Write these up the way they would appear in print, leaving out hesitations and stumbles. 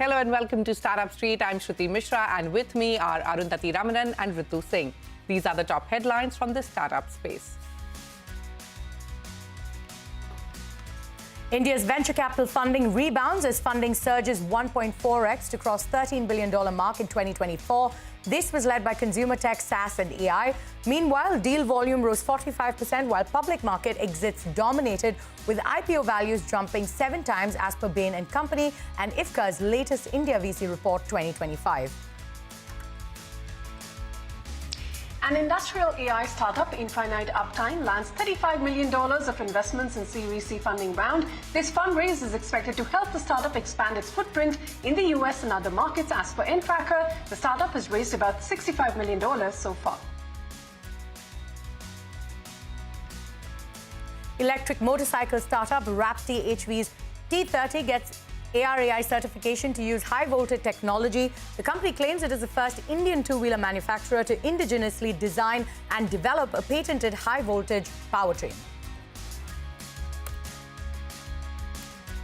Hello and welcome to Startup Street. I'm Shruti Mishra and with me are Arundhati Ramanan and Ritu Singh. These are the top headlines from the startup space. India's venture capital funding rebounds as funding surges 1.4x to cross $13 billion mark in 2024. This was led by consumer tech, SaaS and AI. Meanwhile, deal volume rose 45% while public market exits dominated, with IPO values jumping 7 times as per Bain and Company and IFCA's latest India VC report 2025. An industrial AI startup, Infinite Uptime, lands $35 million of investments in Series C funding round. This fundraise is expected to help the startup expand its footprint in the US and other markets. As per Entracker, the startup has raised about $65 million so far. Electric motorcycle startup Raptee.HV's T30 gets ARAI certification to use high-voltage technology. The company claims it is the first Indian two-wheeler manufacturer to indigenously design and develop a patented high-voltage powertrain.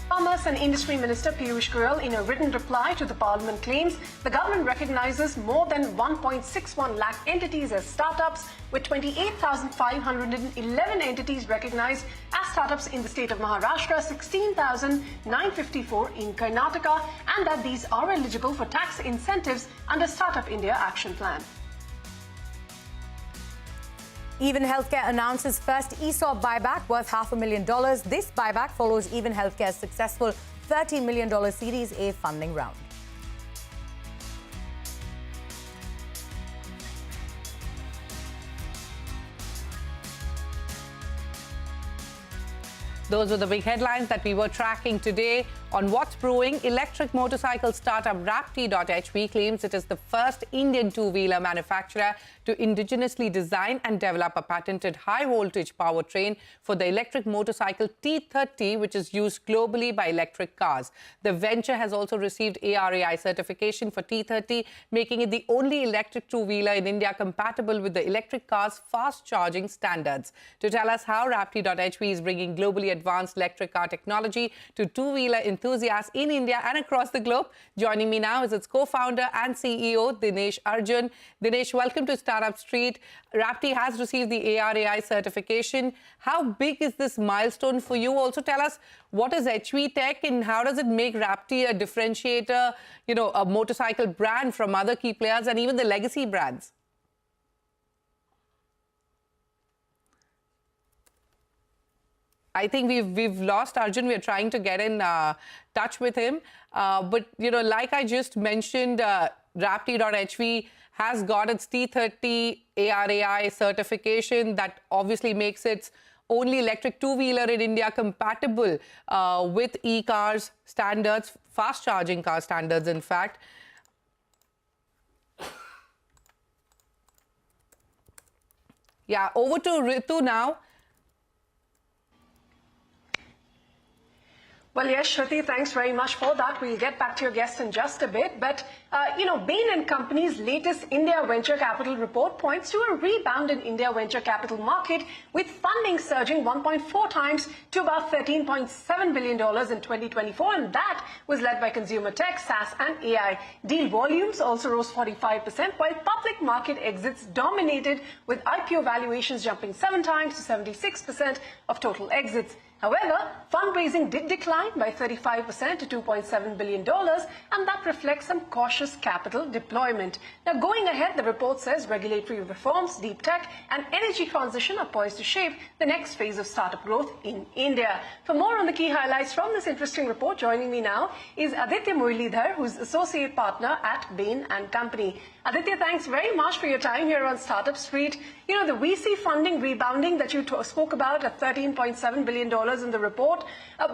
Commerce and Industry Minister Piyush Goyal, in a written reply to the Parliament, claims the government recognizes more than 1.61 lakh entities as startups, with 28,511 entities recognized as startups in the state of Maharashtra, 16,954 in Karnataka, and that these are eligible for tax incentives under Startup India Action Plan. Even Healthcare announces first ESOP buyback worth $500,000. This buyback follows Even Healthcare's successful $30 million Series A funding round. Those were the big headlines that we were tracking today. On what's brewing, electric motorcycle startup Raptee.HV claims it is the first Indian two-wheeler manufacturer to indigenously design and develop a patented high-voltage powertrain for the electric motorcycle T30, which is used globally by electric cars. The venture has also received ARAI certification for T30, making it the only electric two-wheeler in India compatible with the electric car's fast-charging standards. To tell us how Raptee.HV is bringing globally advanced electric car technology to two-wheeler enthusiasts in India and across the globe, joining me now is its co-founder and CEO, Dinesh Arjun. Dinesh, welcome to Startup Street. Raptee has received the ARAI certification. How big is this milestone for you? Also tell us, what is HV Tech and how does it make Raptee a differentiator, a motorcycle brand from other key players and even the legacy brands? I think we've lost Arjun. We're trying to get in touch with him. But, like I just mentioned, Raptee.HV has got its T30 ARAI certification that obviously makes its only electric two-wheeler in India compatible with e-cars standards, fast-charging car standards, in fact. Yeah, over to Ritu now. Well, yes, Shruti, thanks very much for that. We'll get back to your guest in just a bit. But, Bain and Company's latest India Venture Capital report points to a rebound in India venture capital market, with funding surging 1.4 times to about $13.7 billion in 2024. And that was led by consumer tech, SaaS and AI. Deal volumes also rose 45%, while public market exits dominated, with IPO valuations jumping 7 times to 76% of total exits. However, fundraising did decline by 35% to $2.7 billion, and that reflects some cautious capital deployment. Now, going ahead, the report says regulatory reforms, deep tech, and energy transition are poised to shape the next phase of startup growth in India. For more on the key highlights from this interesting report, joining me now is Aditya Muralidhar, who's associate partner at Bain and Company. Aditya, thanks very much for your time here on Startup Street. The VC funding rebounding that you spoke about at $13.7 billion in the report.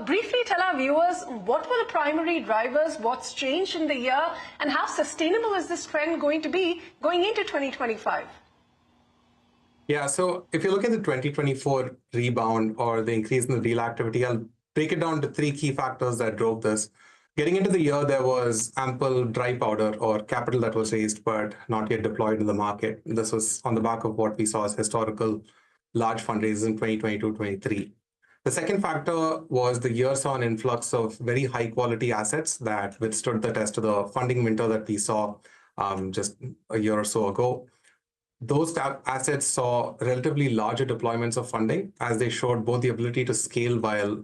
Briefly tell our viewers, what were the primary drivers, what's changed in the year, and how sustainable is this trend going to be going into 2025? Yeah, so if you look at the 2024 rebound or the increase in the deal activity, I'll break it down to 3 key factors that drove this. Getting into the year, there was ample dry powder or capital that was raised, but not yet deployed in the market. This was on the back of what we saw as historical large fundraisers in 2022-23. The second factor was the year saw an influx of very high quality assets that withstood the test of the funding winter that we saw just a year or so ago. Those assets saw relatively larger deployments of funding as they showed both the ability to scale while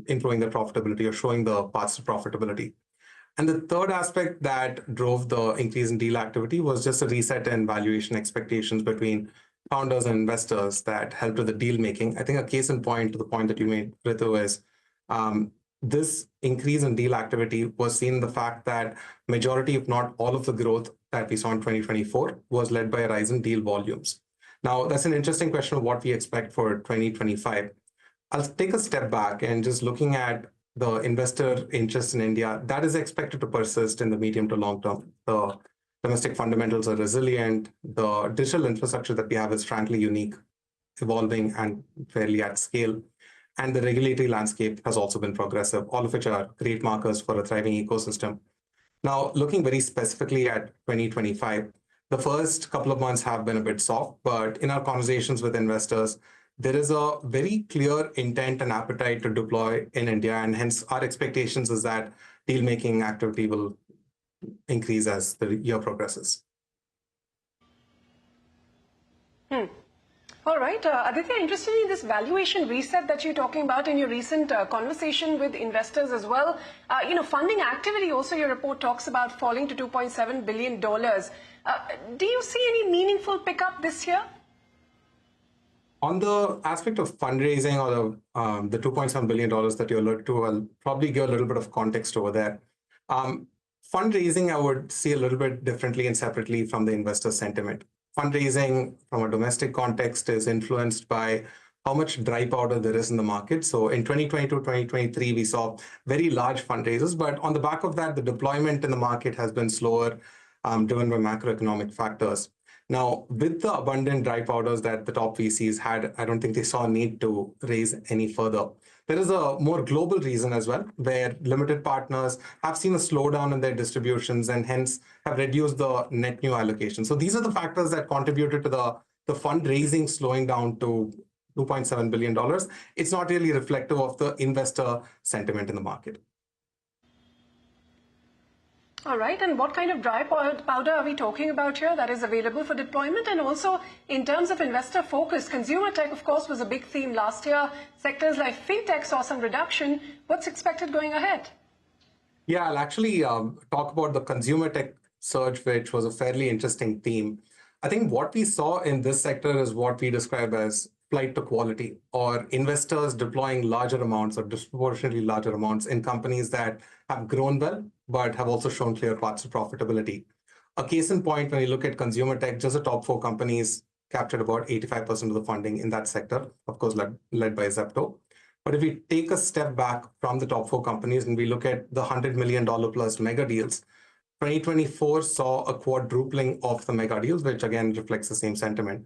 improving their profitability or showing the paths to profitability. And the third aspect that drove the increase in deal activity was just a reset in valuation expectations between founders and investors that helped with the deal making. I think a case in point to the point that you made, Ritu, is this increase in deal activity was seen in the fact that majority, if not all of the growth that we saw in 2024 was led by a rise in deal volumes. Now, that's an interesting question of what we expect for 2025. I'll take a step back and just looking at the investor interest in India, that is expected to persist in the medium to long term. The domestic fundamentals are resilient. The digital infrastructure that we have is frankly unique, evolving and fairly at scale. And the regulatory landscape has also been progressive, all of which are great markers for a thriving ecosystem. Now, looking very specifically at 2025, the first couple of months have been a bit soft, but in our conversations with investors, there is a very clear intent and appetite to deploy in India, and hence our expectations is that deal-making activity will increase as the year progresses. All right. Aditya, interestingly, this valuation reset that you're talking about in your recent conversation with investors as well, funding activity also your report talks about falling to $2.7 billion. Do you see any meaningful pickup this year? On the aspect of fundraising or the $2.7 billion that you alluded to, I'll probably give a little bit of context over there. Fundraising, I would see a little bit differently and separately from the investor sentiment. Fundraising from a domestic context is influenced by how much dry powder there is in the market. So in 2022, 2023, we saw very large fundraisers, but on the back of that, the deployment in the market has been slower, driven by macroeconomic factors. Now, with the abundant dry powders that the top VCs had, I don't think they saw a need to raise any further. There is a more global reason as well, where limited partners have seen a slowdown in their distributions and hence have reduced the net new allocation. So these are the factors that contributed to the fundraising slowing down to $2.7 billion. It's not really reflective of the investor sentiment in the market. All right, and what kind of dry powder are we talking about here that is available for deployment? And also, in terms of investor focus, consumer tech, of course, was a big theme last year. Sectors like fintech saw some reduction. What's expected going ahead? Yeah, I'll actually talk about the consumer tech surge, which was a fairly interesting theme. I think what we saw in this sector is what we describe as flight to quality, or investors deploying larger amounts or disproportionately larger amounts in companies that have grown well, but have also shown clear paths to profitability. A case in point, when you look at consumer tech, just the top 4 companies captured about 85% of the funding in that sector, of course, led by Zepto. But if we take a step back from the top 4 companies and we look at the $100 million plus mega deals, 2024 saw a quadrupling of the mega deals, which again reflects the same sentiment.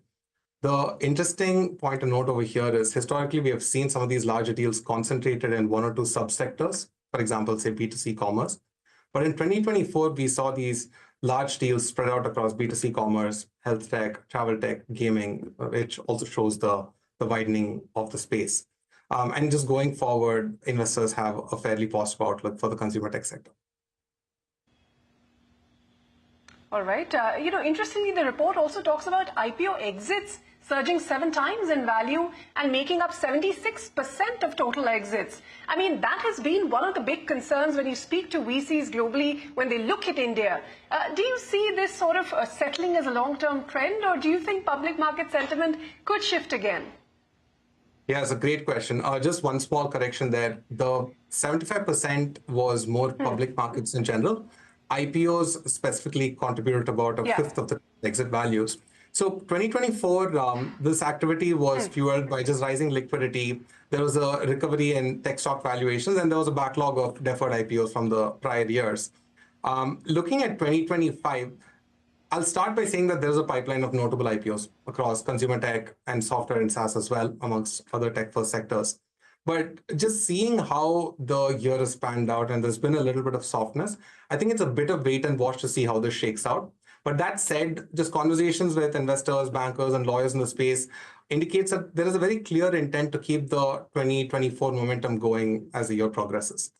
The interesting point to note over here is historically, we have seen some of these larger deals concentrated in 1 or 2 subsectors, for example, say B2C commerce. But in 2024, we saw these large deals spread out across B2C commerce, health tech, travel tech, gaming, which also shows the widening of the space. And just going forward, investors have a fairly positive outlook for the consumer tech sector. All right. Interestingly, the report also talks about IPO exits surging 7 times in value and making up 76% of total exits. I mean, that has been one of the big concerns when you speak to VCs globally when they look at India. Do you see this sort of settling as a long-term trend, or do you think public market sentiment could shift again? Yeah, it's a great question. Just one small correction there. The 75% was more public markets in general. IPOs specifically contributed about a fifth of the exit values. So 2024, this activity was fueled by just rising liquidity. There was a recovery in tech stock valuations, and there was a backlog of deferred IPOs from the prior years. Looking at 2025, I'll start by saying that there's a pipeline of notable IPOs across consumer tech and software and SaaS as well, amongst other tech-first sectors. But just seeing how the year has panned out and there's been a little bit of softness, I think it's a bit of wait and watch to see how this shakes out. But that said, just conversations with investors, bankers, and lawyers in the space indicates that there is a very clear intent to keep the 2024 momentum going as the year progresses.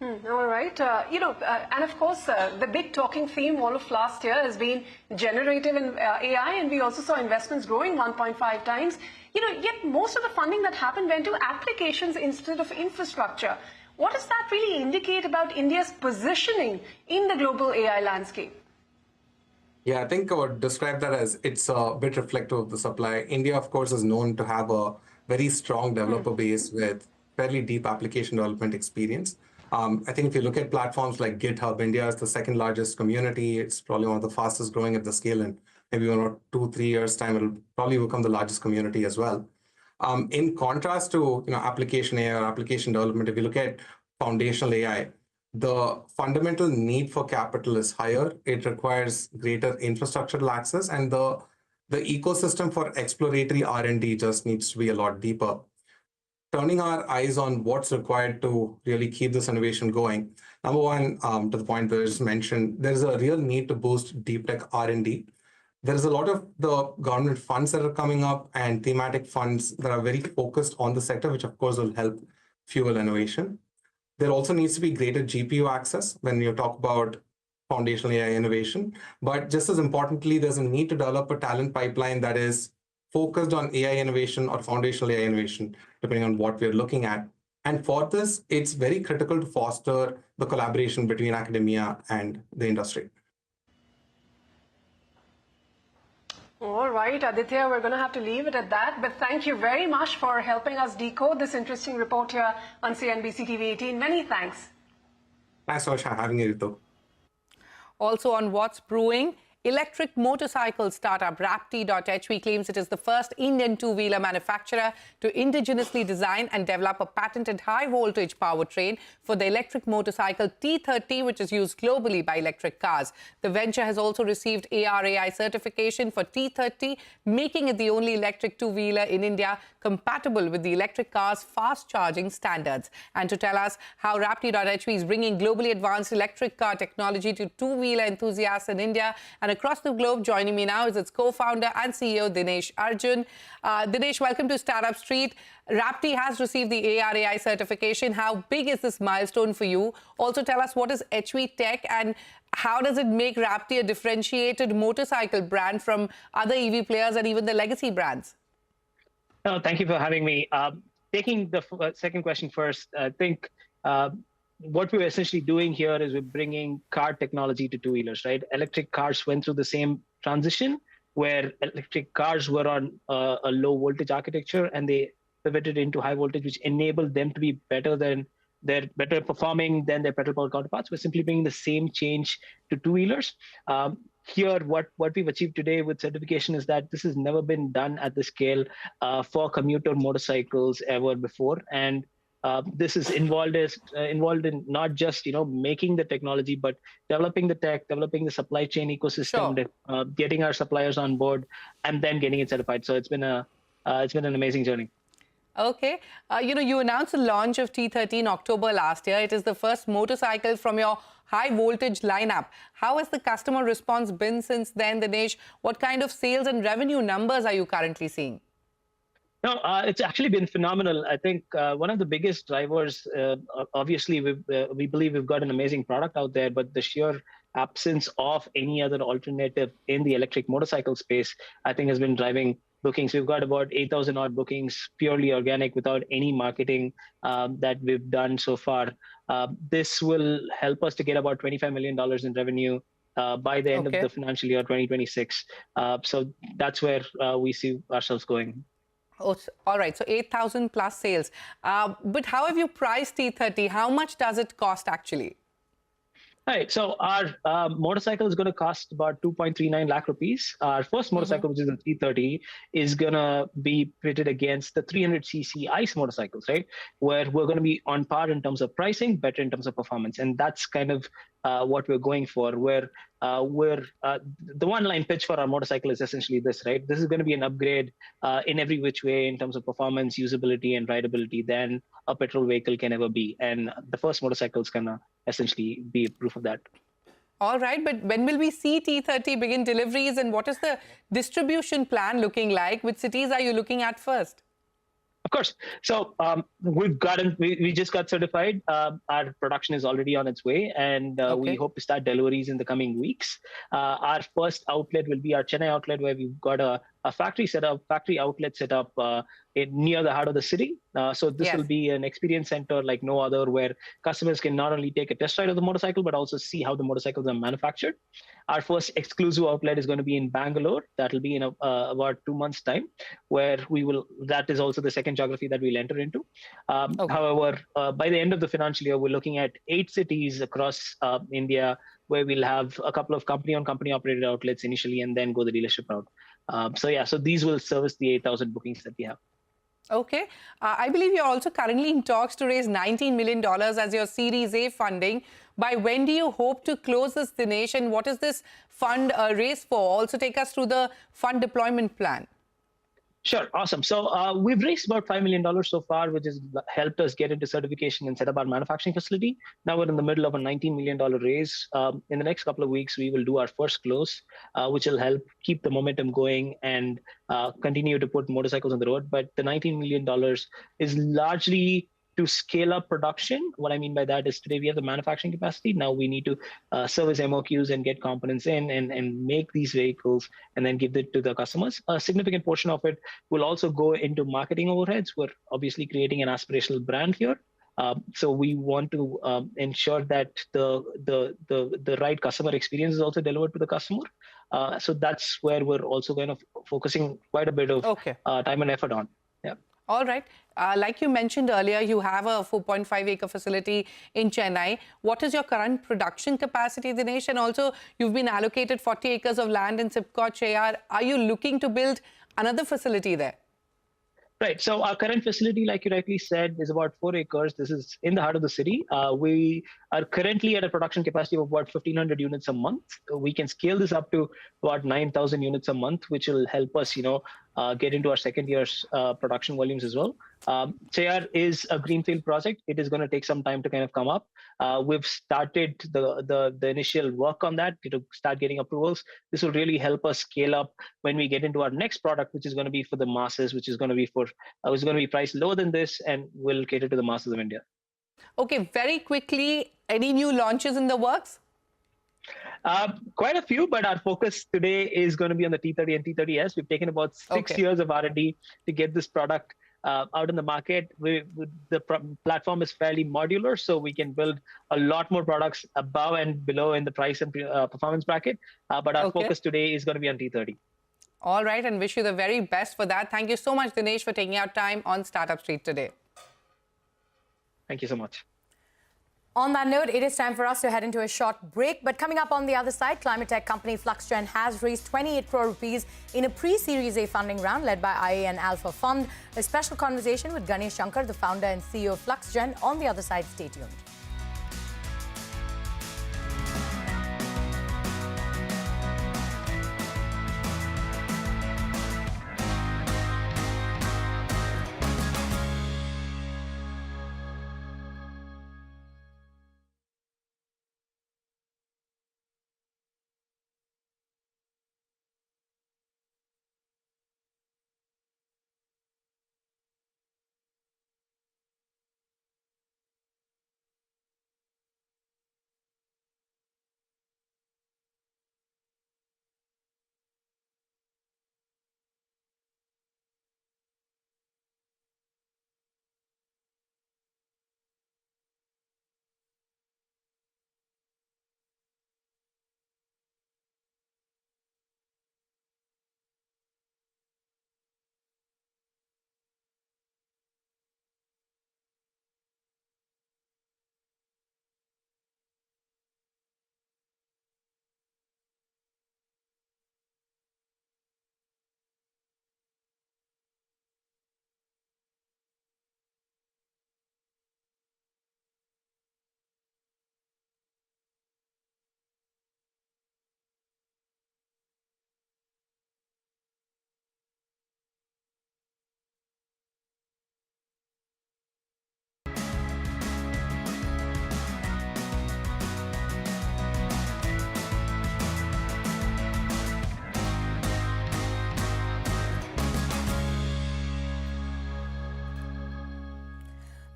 All right. And of course, the big talking theme all of last year has been generative and AI, and we also saw investments growing 1.5 times. Yet most of the funding that happened went to applications instead of infrastructure. What does that really indicate about India's positioning in the global AI landscape? Yeah, I think I would describe that as it's a bit reflective of the supply. India, of course, is known to have a very strong developer base with fairly deep application development experience. I think if you look at platforms like GitHub, India is the second largest community. It's probably one of the fastest growing at the scale, and maybe in 2-3 years' time, it'll probably become the largest community as well. In contrast to application AI or application development, if you look at foundational AI, the fundamental need for capital is higher. It requires greater infrastructural access, and the ecosystem for exploratory R&D just needs to be a lot deeper. Turning our eyes on what's required to really keep this innovation going. Number one, to the point that I just mentioned, there's a real need to boost deep tech R&D. There's a lot of the government funds that are coming up and thematic funds that are very focused on the sector, which of course will help fuel innovation. There also needs to be greater GPU access when you talk about foundational AI innovation. But just as importantly, there's a need to develop a talent pipeline that is focused on AI innovation or foundational AI innovation, depending on what we're looking at. And for this, it's very critical to foster the collaboration between academia and the industry. All right, Aditya, we're going to have to leave it at that. But thank you very much for helping us decode this interesting report here on CNBC TV18. Many thanks. Thanks so much for having me, Ritu. Also on what's brewing, electric motorcycle startup Raptee.HV claims it is the first Indian two-wheeler manufacturer to indigenously design and develop a patented high-voltage powertrain for the electric motorcycle T30, which is used globally by electric cars. The venture has also received ARAI certification for T30, making it the only electric two-wheeler in India compatible with the electric car's fast-charging standards. And to tell us how Raptee.HV is bringing globally advanced electric car technology to two-wheeler enthusiasts in India and across the globe, joining me now is its co-founder and CEO, Dinesh Arjun. Dinesh, welcome to Startup Street. Raptee has received the ARAI certification. How big is this milestone for you? Also tell us, what is HV Tech and how does it make Raptee a differentiated motorcycle brand from other EV players and even the legacy brands? No, thank you for having me. Taking the second question first, I think what we're essentially doing here is we're bringing car technology to two-wheelers, right? Electric cars went through the same transition where electric cars were on a low voltage architecture and they pivoted into high voltage, which enabled them to be better performing than their petrol powered counterparts. We're simply bringing the same change to two-wheelers. Here, what we've achieved today with certification is that this has never been done at the scale for commuter motorcycles ever before. And this is involved in not just making the technology, but developing the tech, developing the supply chain ecosystem, Sure. Getting our suppliers on board, and then getting it certified. So it's been an amazing journey. Okay. You announced the launch of T30 in October last year. It is the first motorcycle from your high voltage lineup. How has the customer response been since then, Dinesh? What kind of sales and revenue numbers are you currently seeing? No, it's actually been phenomenal. I think one of the biggest drivers, obviously, we believe we've got an amazing product out there, but the sheer absence of any other alternative in the electric motorcycle space, I think, has been driving bookings. We've got about 8,000 odd bookings, purely organic, without any marketing that we've done so far. This will help us to get about $25 million in revenue by the end of the financial year 2026. So that's where we see ourselves going. Oh, all right. So 8,000 plus sales. But how have you priced T30? How much does it cost actually? Right. So our motorcycle is going to cost about 2.39 lakh rupees. Our first motorcycle, which is a T30, is going to be pitted against the 300cc ICE motorcycles, right? Where we're going to be on par in terms of pricing, better in terms of performance. And that's kind of what we're going for, where the one-line pitch for our motorcycle is essentially this, right? This is going to be an upgrade in every which way in terms of performance, usability, and rideability than a petrol vehicle can ever be. And the first motorcycle is going to essentially be proof of that. All right, but when will we see T30 begin deliveries, and what is the distribution plan looking like? Which cities are you looking at first? Of course. So we just got certified. Our production is already on its way, and we Okay. hope to start deliveries in the coming weeks. Our first outlet will be our Chennai outlet, where we've got a factory outlet set up near the heart of the city. So this Yes. will be an experience center like no other, where customers can not only take a test ride of the motorcycle, but also see how the motorcycles are manufactured. Our first exclusive outlet is going to be in Bangalore. That will be in about 2 months' time, where that is also the second geography that we'll enter into. Okay. However, by the end of the financial year, we're looking at 8 cities across India, where we'll have a couple of company-owned, company-operated outlets initially, and then go the dealership route. So these will service the 8,000 bookings that we have. Okay. I believe you're also currently in talks to raise $19 million as your Series A funding. By when do you hope to close this, Dinesh? And what is this fund raised for? Also take us through the fund deployment plan. Sure. Awesome. So we've raised about $5 million so far, which has helped us get into certification and set up our manufacturing facility. Now we're in the middle of a $19 million raise. In the next couple of weeks, we will do our first close, which will help keep the momentum going and continue to put motorcycles on the road. But the $19 million is largely to scale up production. What I mean by that is today we have the manufacturing capacity. Now we need to service MOQs and get components in and make these vehicles and then give it to the customers. A significant portion of it will also go into marketing overheads. We're obviously creating an aspirational brand here. So we want to ensure that the right customer experience is also delivered to the customer. So that's where we're also kind of focusing quite a bit of time and effort on. Yeah. All right. Like you mentioned earlier, you have a 4.5-acre facility in Chennai. What is your current production capacity, Dinesh? And also, you've been allocated 40 acres of land in Sipcot, Cheyyar. Are you looking to build another facility there? Right. So our current facility, like you rightly said, is about 4 acres. This is in the heart of the city. We are currently at a production capacity of about 1,500 units a month. We can scale this up to about 9,000 units a month, which will help us, get into our second year's production volumes as well. Cheyyar is a greenfield project. It is going to take some time to kind of come up. We've started the initial work on that to start getting approvals. This will really help us scale up when we get into our next product, which is going to be for the masses, which is going to be priced lower than this and will cater to the masses of India. Okay, very quickly, any new launches in the works? Quite a few, but our focus today is going to be on the T30 and T30S. We've taken about 6 years of R&D to get this product out in the market. The platform is fairly modular, so we can build a lot more products above and below in the price and performance bracket. But our focus today is going to be on T30. All right, and wish you the very best for that. Thank you so much, Dinesh, for taking out time on Startup Street today. Thank you so much. On that note, it is time for us to head into a short break. But coming up on the other side, climate tech company Fluxgen has raised 28 crore rupees in a pre-Series A funding round led by IA and Alpha Fund. A special conversation with Ganesh Shankar, the founder and CEO of Fluxgen. On the other side, stay tuned.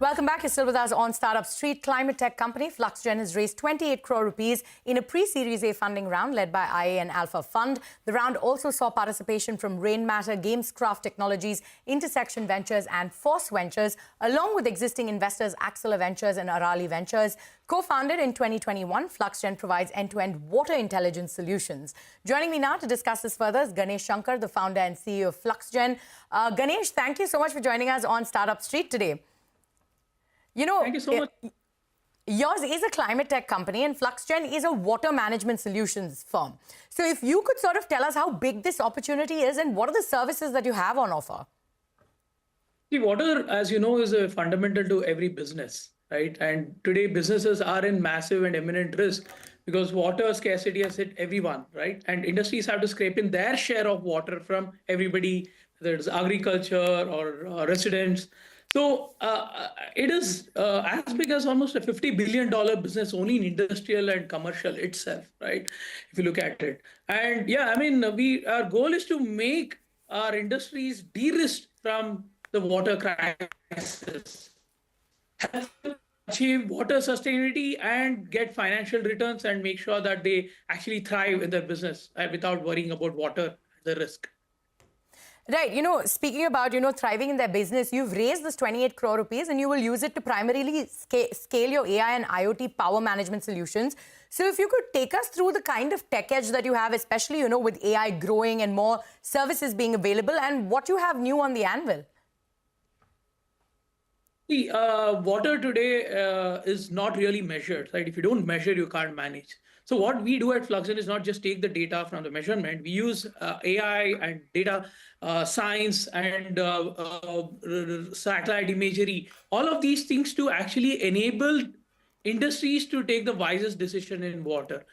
Welcome back. You're still with us on Startup Street. Climate tech company Fluxgen has raised 28 crore rupees in a pre-Series A funding round led by IA and Alpha Fund. The round also saw participation from Rainmatter, Gamescraft Technologies, Intersection Ventures and Force Ventures, along with existing investors Axela Ventures and Arali Ventures. Co-founded in 2021, Fluxgen provides end-to-end water intelligence solutions. Joining me now to discuss this further is Ganesh Shankar, the founder and CEO of Fluxgen. Ganesh, thank you so much for joining us on Startup Street today. You know, thank you so much. Yours is a climate tech company and Fluxgen is a water management solutions firm. So if you could sort of tell us how big this opportunity is and what are the services that you have on offer? See, water, as you know, is a fundamental to every business, right? And today businesses are in massive and imminent risk because water scarcity has hit everyone, right? And industries have to scrape in their share of water from everybody, whether it's agriculture or residents. So it is as big as almost a $50 billion business only in industrial and commercial itself, right? If you look at it. And yeah, I mean, our goal is to make our industries de-risked from the water crisis, achieve water sustainability and get financial returns and make sure that they actually thrive in their business without worrying about water, the risk. Right. You know, speaking about, thriving in their business, you've raised this 28 crore rupees and you will use it to primarily scale your AI and IoT power management solutions. So if you could take us through the kind of tech edge that you have, especially, with AI growing and more services being available and what you have new on the anvil. See, water today is not really measured, right? If you don't measure, you can't manage. So what we do at Fluxgen is not just take the data from the measurement. We use AI and data science and satellite imagery, all of these things to actually enable industries to take the wisest decision in water.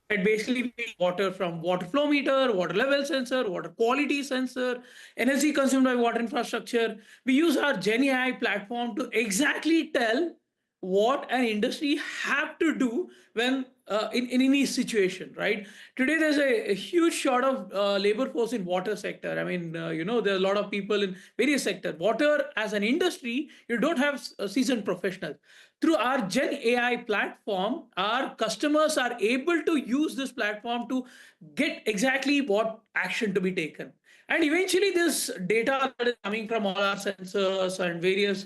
And basically water from water flow meter, water level sensor, water quality sensor, energy consumed by water infrastructure. We use our Gen AI platform to exactly tell what an industry have to do when in any situation, right? Today, there's a huge short of labor force in water sector. I mean, there are a lot of people in various sectors. Water as an industry, you don't have seasoned professionals. Through our Gen AI platform, our customers are able to use this platform to get exactly what action to be taken. And eventually this data that is coming from all our sensors and various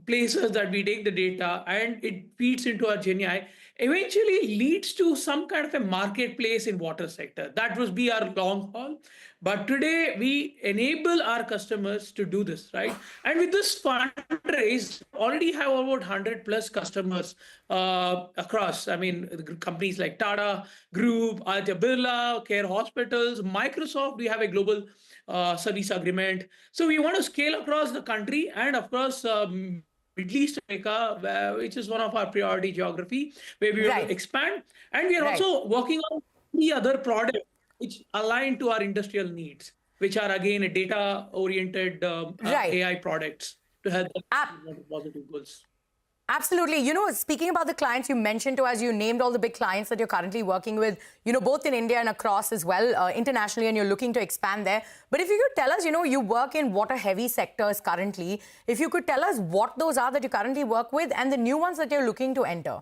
places that we take the data and it feeds into our Gen AI eventually leads to some kind of a marketplace in water sector. That would be our long haul. But today we enable our customers to do this, right? And with this fundraise, already have about 100 plus customers across, I mean, companies like Tata Group, Aditya Birla, Care Hospitals, Microsoft, we have a global service agreement. So we want to scale across the country and of course, Middle East Africa, which is one of our priority geography, where we want to expand. And we are also working on the other products which align to our industrial needs, which are again a data-oriented AI products to help them positive goals. Absolutely. Speaking about the clients you mentioned to us, you named all the big clients that you're currently working with, both in India and across as well, internationally, and you're looking to expand there. But if you could tell us, you work in water-heavy sectors currently. If you could tell us what those are that you currently work with and the new ones that you're looking to enter.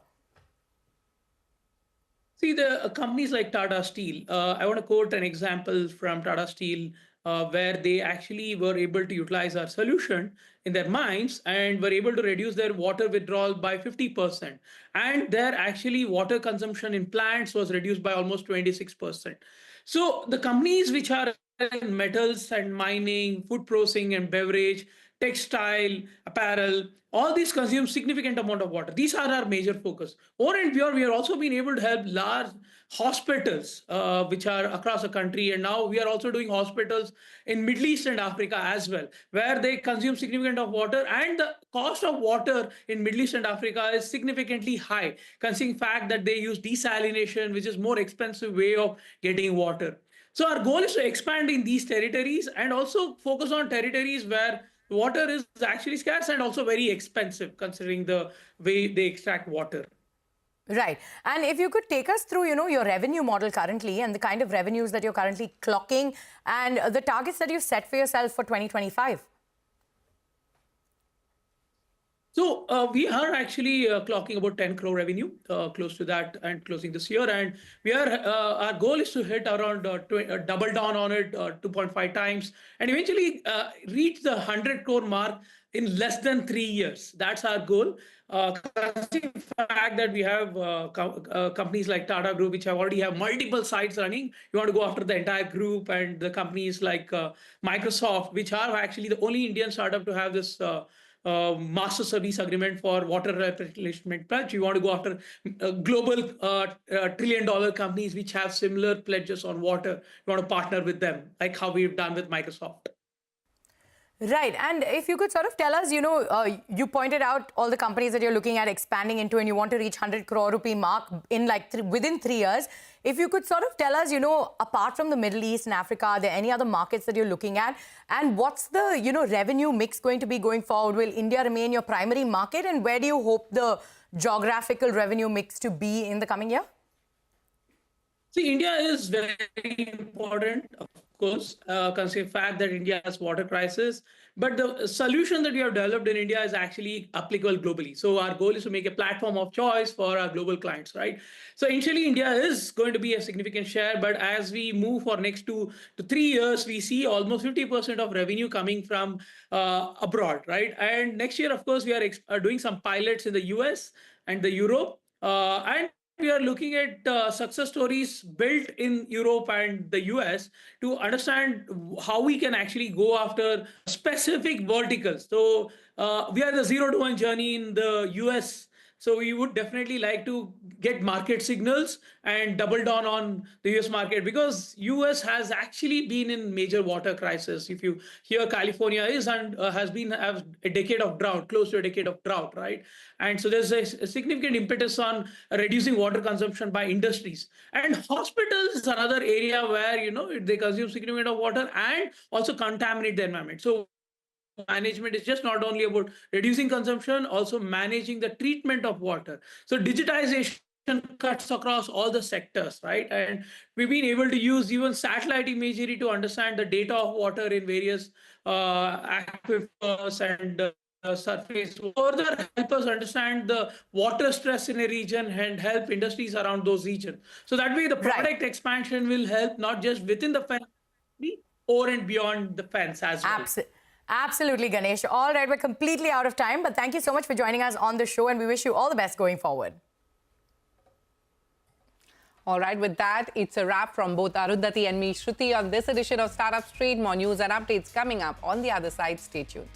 See, the companies like Tata Steel, I want to quote an example from Tata Steel, where they actually were able to utilize our solution in their mines and were able to reduce their water withdrawal by 50%. And their actually water consumption in plants was reduced by almost 26%. So the companies which are in metals and mining, food processing and beverage, textile, apparel, all these consume significant amount of water. These are our major focus. Over and beyond, we are also being able to help large hospitals, which are across the country. And now we are also doing hospitals in Middle East and Africa as well, where they consume significant of water. And the cost of water in Middle East and Africa is significantly high, considering the fact that they use desalination, which is more expensive way of getting water. So our goal is to expand in these territories and also focus on territories where water is actually scarce and also very expensive, considering the way they extract water. Right. And if you could take us through, your revenue model currently and the kind of revenues that you're currently clocking and the targets that you've set for yourself for 2025. So we are actually clocking about 10 crore revenue, close to that, and closing this year. And we are our goal is to hit around double down on it, 2.5 times, and eventually reach the 100 crore mark in less than 3 years. That's our goal. Considering the fact that we have companies like Tata Group, which already have multiple sites running, you want to go after the entire group, and the companies like Microsoft, which are actually the only Indian startup to have this. Master service agreement for water replenishment pledge. You want to go after global trillion-dollar companies which have similar pledges on water. You want to partner with them, like how we've done with Microsoft. Right. And if you could sort of tell us, you pointed out all the companies that you're looking at expanding into, and you want to reach 100 crore rupee mark in within 3 years. If you could sort of tell us, apart from the Middle East and Africa, are there any other markets that you're looking at? And what's the, revenue mix going to be going forward? Will India remain your primary market? And where do you hope the geographical revenue mix to be in the coming year? See, India is very important, of course, considering the fact that India has water crisis. But the solution that we have developed in India is actually applicable globally. So our goal is to make a platform of choice for our global clients, right? So initially, India is going to be a significant share. But as we move for next 2 to 3 years, we see almost 50% of revenue coming from abroad, right? And next year, of course, we are doing some pilots in the US and the Europe. And we are looking at success stories built in Europe and the US to understand how we can actually go after specific verticals. So we are the 0 to 1 journey in the US. So we would definitely like to get market signals and double down on the US market, because US has actually been in major water crisis. If you hear, California is and has been a decade of drought, close to a decade of drought, right? And so there's a significant impetus on reducing water consumption by industries. And hospitals is another area where, they consume significant amount of water and also contaminate the environment. So management is just not only about reducing consumption, also managing the treatment of water. So digitization cuts across all the sectors, right? And we've been able to use even satellite imagery to understand the data of water in various aquifers and surface, further help us understand the water stress in a region and help industries around those regions. So that way the product expansion will help not just within the fence, over and beyond the fence as well. Absolutely, Ganesh. All right, we're completely out of time, but thank you so much for joining us on the show, and we wish you all the best going forward. All right, with that, it's a wrap from both Arundhati and me, Shruti, on this edition of Startup Street. More news and updates coming up on the other side. Stay tuned.